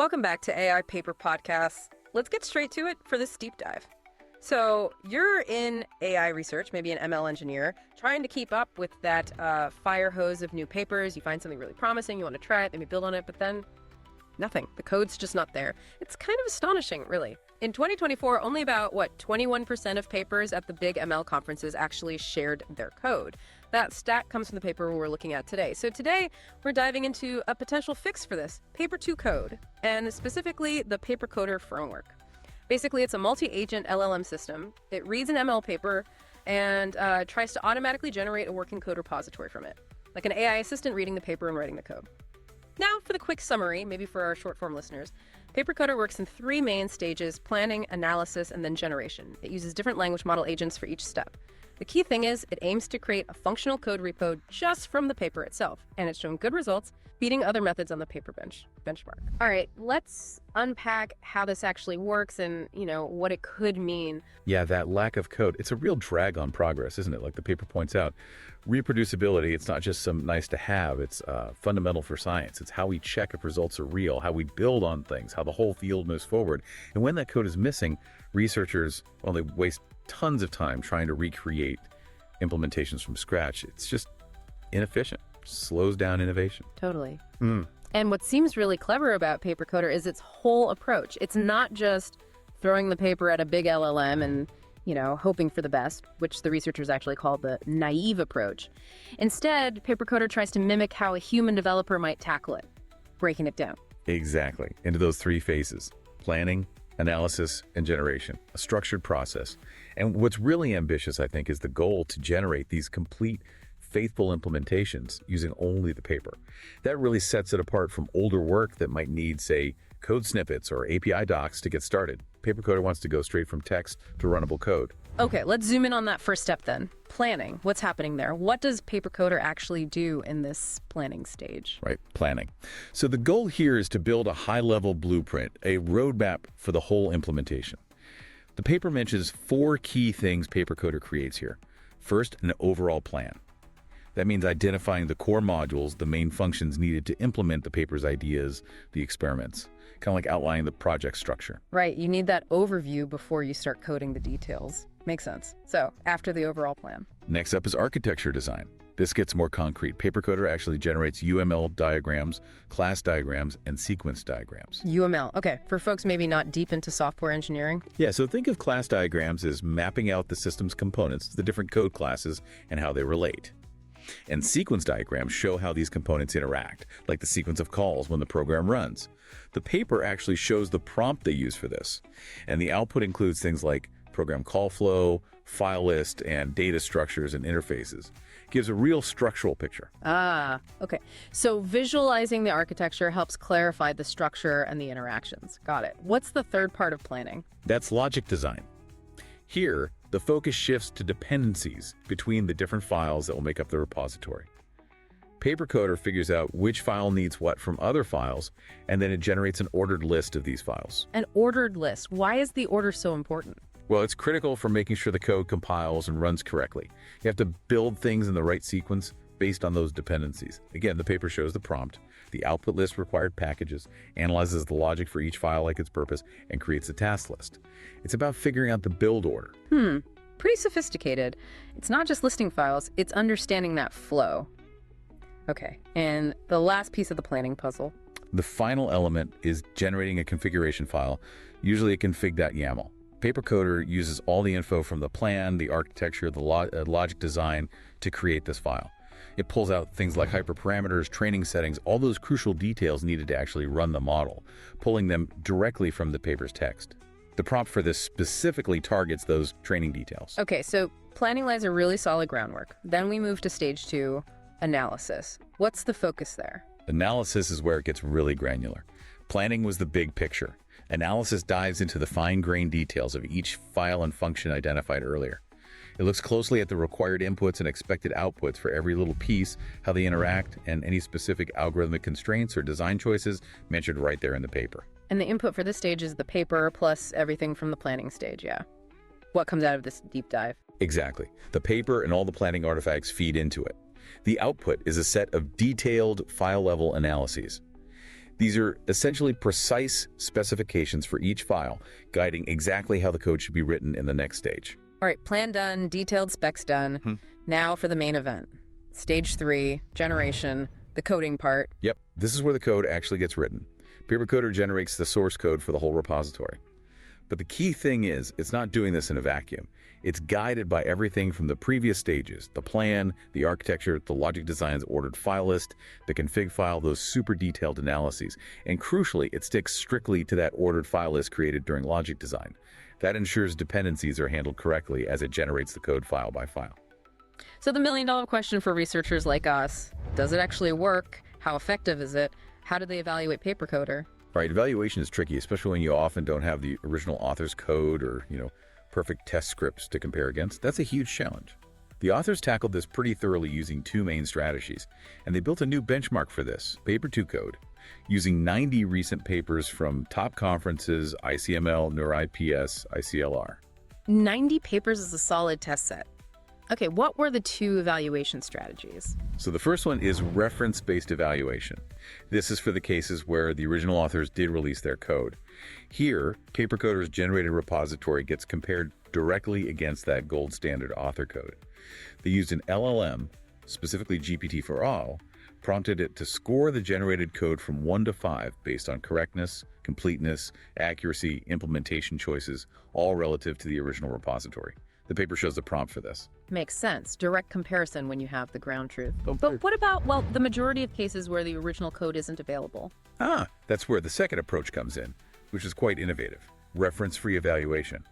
Welcome back to AI Paper Podcasts. Let's get straight to it for this deep dive. So you're in AI research, maybe an ML engineer, trying to keep up with that fire hose of new papers. You find something really promising, you want to try it, maybe build on it, but then nothing. The code's just not there. It's kind of astonishing, really. In 2024, only about, 21% of papers at the big ML conferences actually shared their code. That stat comes from the paper we're looking at today. So today, we're diving into a potential fix for this, Paper2Code, and specifically the PaperCoder framework. Basically, it's a multi-agent LLM system. It reads an ML paper and tries to automatically generate a working code repository from it, like an AI assistant reading the paper and writing the code. Now, for the quick summary, maybe for our short-form listeners, PaperCoder works in three main stages: planning, analysis, and then generation. It uses different language model agents for each step. The key thing is it aims to create a functional code repo just from the paper itself, and it's shown good results, beating other methods on the paper benchmark. All right, let's unpack how this actually works and, what it could mean. Yeah, that lack of code, it's a real drag on progress, isn't it? Like the paper points out, reproducibility, it's not just some nice to have, it's fundamental for science. It's how we check if results are real, how we build on things, how the whole field moves forward. And when that code is missing, researchers, they waste tons of time trying to recreate implementations from scratch. It's just inefficient, slows down innovation. Totally. And what seems really clever about PaperCoder is its whole approach. It's not just throwing the paper at a big LLM and, hoping for the best, which the researchers actually call the naive approach. Instead, PaperCoder tries to mimic how a human developer might tackle it, breaking it down. Exactly. Into those three phases: planning, analysis, and generation, a structured process. And what's really ambitious, I think, is the goal to generate these complete, faithful implementations using only the paper. That really sets it apart from older work that might need, say, code snippets or API docs to get started. PaperCoder wants to go straight from text to runnable code. Okay, let's zoom in on that first step then. Planning. What's happening there? What does PaperCoder actually do in this planning stage? Right, planning. So the goal here is to build a high-level blueprint, a roadmap for the whole implementation. The paper mentions four key things PaperCoder creates here. First, an overall plan. That means identifying the core modules, the main functions needed to implement the paper's ideas, the experiments, kind of like outlining the project structure. Right, you need that overview before you start coding the details. Makes sense. So, after the overall plan. Next up is architecture design. This gets more concrete. PaperCoder actually generates UML diagrams, class diagrams, and sequence diagrams. UML. Okay, for folks maybe not deep into software engineering. Yeah, so think of class diagrams as mapping out the system's components, the different code classes, and how they relate. And sequence diagrams show how these components interact, like the sequence of calls when the program runs. The paper actually shows the prompt they use for this, and the output includes things like program call flow, file list, and data structures and interfaces. It gives a real structural picture. Okay. So visualizing the architecture helps clarify the structure and the interactions. Got it. What's the third part of planning? That's logic design. Here, the focus shifts to dependencies between the different files that will make up the repository. PaperCoder figures out which file needs what from other files, and then it generates an ordered list of these files. An ordered list. Why is the order so important? Well, it's critical for making sure the code compiles and runs correctly. You have to build things in the right sequence based on those dependencies. Again, the paper shows the prompt, the output list required packages, analyzes the logic for each file like its purpose, and creates a task list. It's about figuring out the build order. Pretty sophisticated. It's not just listing files, it's understanding that flow. Okay, and the last piece of the planning puzzle. The final element is generating a configuration file, usually a config.yaml. PaperCoder uses all the info from the plan, the architecture, the logic design to create this file. It pulls out things like hyperparameters, training settings, all those crucial details needed to actually run the model, pulling them directly from the paper's text. The prompt for this specifically targets those training details. Okay, so planning lays a really solid groundwork. Then we move to stage 2, analysis. What's the focus there? Analysis is where it gets really granular. Planning was the big picture. Analysis dives into the fine-grained details of each file and function identified earlier. It looks closely at the required inputs and expected outputs for every little piece, how they interact, and any specific algorithmic constraints or design choices mentioned right there in the paper. And the input for this stage is the paper plus everything from the planning stage, yeah. What comes out of this deep dive? Exactly. The paper and all the planning artifacts feed into it. The output is a set of detailed file-level analyses. These are essentially precise specifications for each file, guiding exactly how the code should be written in the next stage. All right, plan done, detailed specs done. Now for the main event. Stage 3, generation, the coding part. Yep, this is where the code actually gets written. PaperCoder generates the source code for the whole repository. But the key thing is, it's not doing this in a vacuum. It's guided by everything from the previous stages, the plan, the architecture, the logic design's ordered file list, the config file, those super detailed analyses. And crucially, it sticks strictly to that ordered file list created during logic design. That ensures dependencies are handled correctly as it generates the code file by file. So the million-dollar question for researchers like us, does it actually work? How effective is it? How do they evaluate PaperCoder? Right, evaluation is tricky, especially when you often don't have the original author's code or, perfect test scripts to compare against. That's a huge challenge. The authors tackled this pretty thoroughly using 2 main strategies, and they built a new benchmark for this, Paper2Code, using 90 recent papers from top conferences, ICML, NeurIPS, ICLR. 90 papers is a solid test set. Okay, what were the 2 evaluation strategies? So the first one is reference-based evaluation. This is for the cases where the original authors did release their code. Here, PaperCoder's generated repository gets compared directly against that gold standard author code. They used an LLM, specifically GPT-4All, prompted it to score the generated code from 1 to 5 based on correctness, completeness, accuracy, implementation choices, all relative to the original repository. The paper shows the prompt for this. Makes sense. Direct comparison when you have the ground truth. But what about, well, the majority of cases where the original code isn't available? That's where the second approach comes in, which is quite innovative, reference-free evaluation.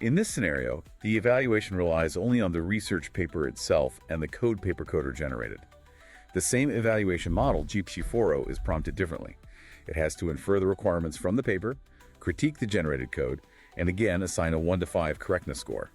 In this scenario, the evaluation relies only on the research paper itself and the code PaperCoder generated. The same evaluation model, GPT-4o, is prompted differently. It has to infer the requirements from the paper, critique the generated code, and again assign a 1 to 5 correctness score.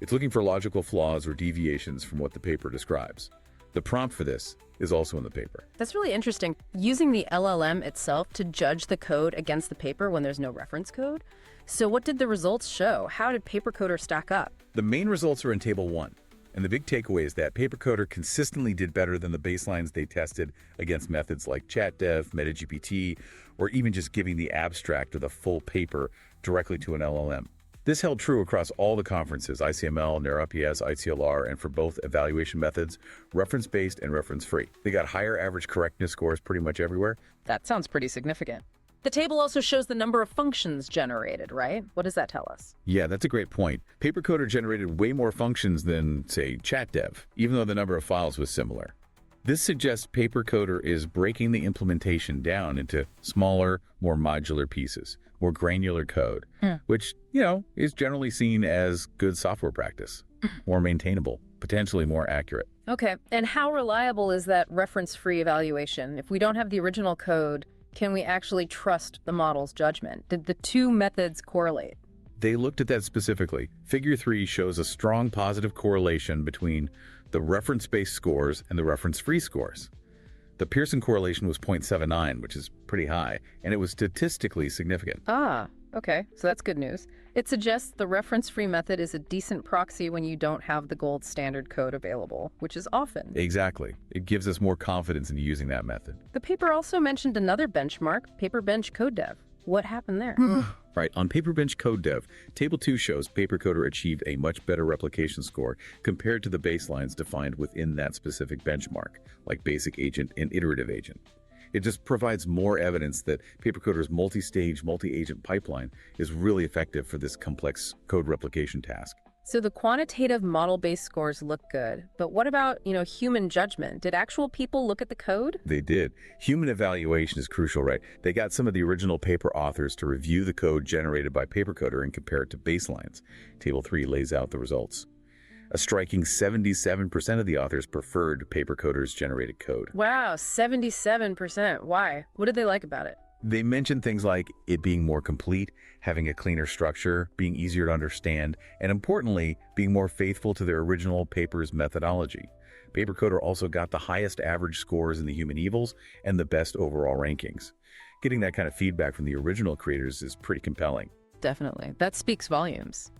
It's looking for logical flaws or deviations from what the paper describes. The prompt for this is also in the paper. That's really interesting. Using the LLM itself to judge the code against the paper when there's no reference code. So what did the results show? How did PaperCoder stack up? The main results are in Table 1. And the big takeaway is that PaperCoder consistently did better than the baselines they tested against methods like ChatDev, MetaGPT, or even just giving the abstract or the full paper directly to an LLM. This held true across all the conferences, ICML, NeurIPS, ICLR, and for both evaluation methods, reference-based and reference-free. They got higher average correctness scores pretty much everywhere. That sounds pretty significant. The table also shows the number of functions generated, right? What does that tell us? Yeah, that's a great point. PaperCoder generated way more functions than, say, ChatDev, even though the number of files was similar. This suggests PaperCoder is breaking the implementation down into smaller, more modular pieces, more granular code, which, is generally seen as good software practice, more maintainable, potentially more accurate. Okay, and how reliable is that reference-free evaluation? If we don't have the original code, can we actually trust the model's judgment? Did the 2 methods correlate? They looked at that specifically. Figure 3 shows a strong positive correlation between the reference-based scores and the reference-free scores. The Pearson correlation was 0.79, which is pretty high, and it was statistically significant. Okay, so that's good news. It suggests the reference-free method is a decent proxy when you don't have the gold standard code available, which is often. Exactly. It gives us more confidence in using that method. The paper also mentioned another benchmark, PaperBench Dev. What happened there? Right, on PaperBench Dev, Table 2 shows PaperCoder achieved a much better replication score compared to the baselines defined within that specific benchmark, like basic agent and iterative agent. It just provides more evidence that PaperCoder's multi-stage, multi-agent pipeline is really effective for this complex code replication task. So the quantitative model-based scores look good, but what about, human judgment? Did actual people look at the code? They did. Human evaluation is crucial, right? They got some of the original paper authors to review the code generated by PaperCoder and compare it to baselines. Table 3 lays out the results. A striking 77% of the authors preferred PaperCoder's generated code. Wow, 77%. Why? What did they like about it? They mentioned things like it being more complete, having a cleaner structure, being easier to understand, and importantly, being more faithful to their original paper's methodology. PaperCoder also got the highest average scores in the human evals and the best overall rankings. Getting that kind of feedback from the original creators is pretty compelling. Definitely. That speaks volumes.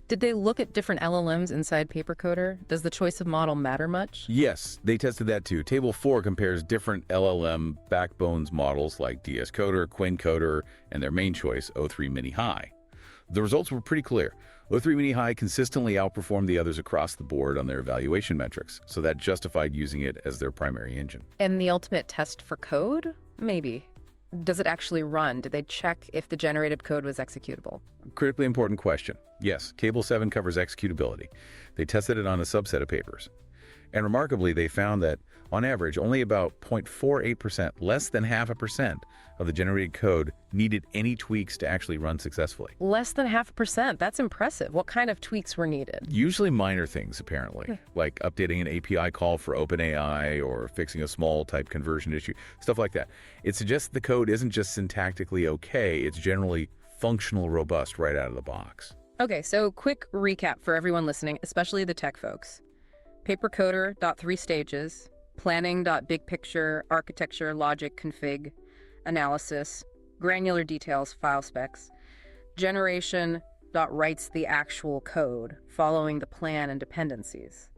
Did they look at different LLMs inside PaperCoder? Does the choice of model matter much? Yes, they tested that too. Table 4 compares different LLM backbones models like DSCoder, QuinnCoder, and their main choice, O3 Mini High. The results were pretty clear. O3 Mini High consistently outperformed the others across the board on their evaluation metrics, so that justified using it as their primary engine. And the ultimate test for code? Maybe. Does it actually run? Did they check if the generated code was executable? Critically important question. Yes, Cable 7 covers executability. They tested it on a subset of papers. And remarkably, they found that, on average, only about 0.48%, less than 0.5%, of the generated code needed any tweaks to actually run successfully. Less than 0.5%. That's impressive. What kind of tweaks were needed? Usually minor things, apparently, like updating an API call for OpenAI or fixing a small type conversion issue, stuff like that. It suggests the code isn't just syntactically okay, it's generally functional robust right out of the box. Okay, so quick recap for everyone listening, especially the tech folks. PaperCoder.3 stages, planning.big picture, architecture, logic, config, analysis, granular details, file specs, generation.writes the actual code following the plan and dependencies.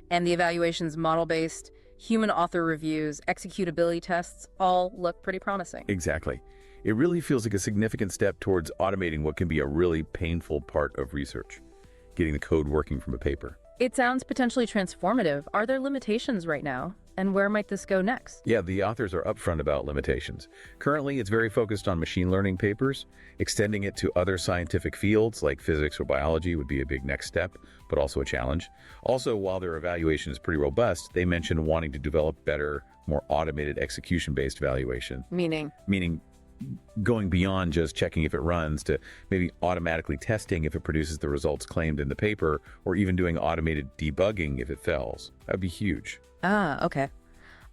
And the evaluations model-based, human author reviews, executability tests all look pretty promising. Exactly. It really feels like a significant step towards automating what can be a really painful part of research, getting the code working from a paper. It sounds potentially transformative. Are there limitations right now? And where might this go next? Yeah, the authors are upfront about limitations. Currently, it's very focused on machine learning papers. Extending it to other scientific fields like physics or biology would be a big next step, but also a challenge. Also, while their evaluation is pretty robust, they mentioned wanting to develop better, more automated execution-based evaluation. Meaning going beyond just checking if it runs to maybe automatically testing if it produces the results claimed in the paper, or even doing automated debugging if it fails. That'd be huge. Ah, okay.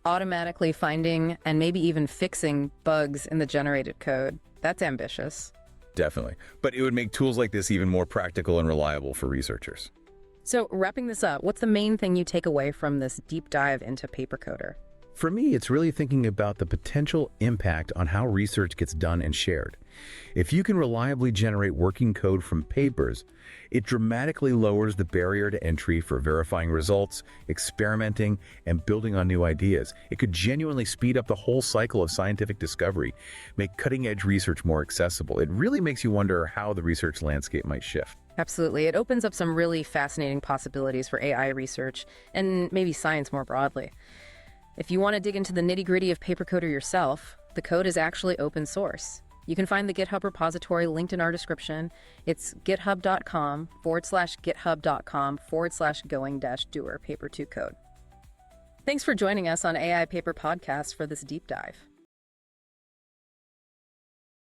Automatically finding and maybe even fixing bugs in the generated code. That's ambitious. Definitely. But it would make tools like this even more practical and reliable for researchers. So wrapping this up, what's the main thing you take away from this deep dive into PaperCoder? For me, it's really thinking about the potential impact on how research gets done and shared. If you can reliably generate working code from papers, it dramatically lowers the barrier to entry for verifying results, experimenting, and building on new ideas. It could genuinely speed up the whole cycle of scientific discovery, make cutting-edge research more accessible. It really makes you wonder how the research landscape might shift. Absolutely. It opens up some really fascinating possibilities for AI research and maybe science more broadly. If you want to dig into the nitty-gritty of PaperCoder yourself, the code is actually open source. You can find the GitHub repository linked in our description. It's github.com/github.com/going-doer Paper2Code. Thanks for joining us on AI Paper Podcast for this deep dive.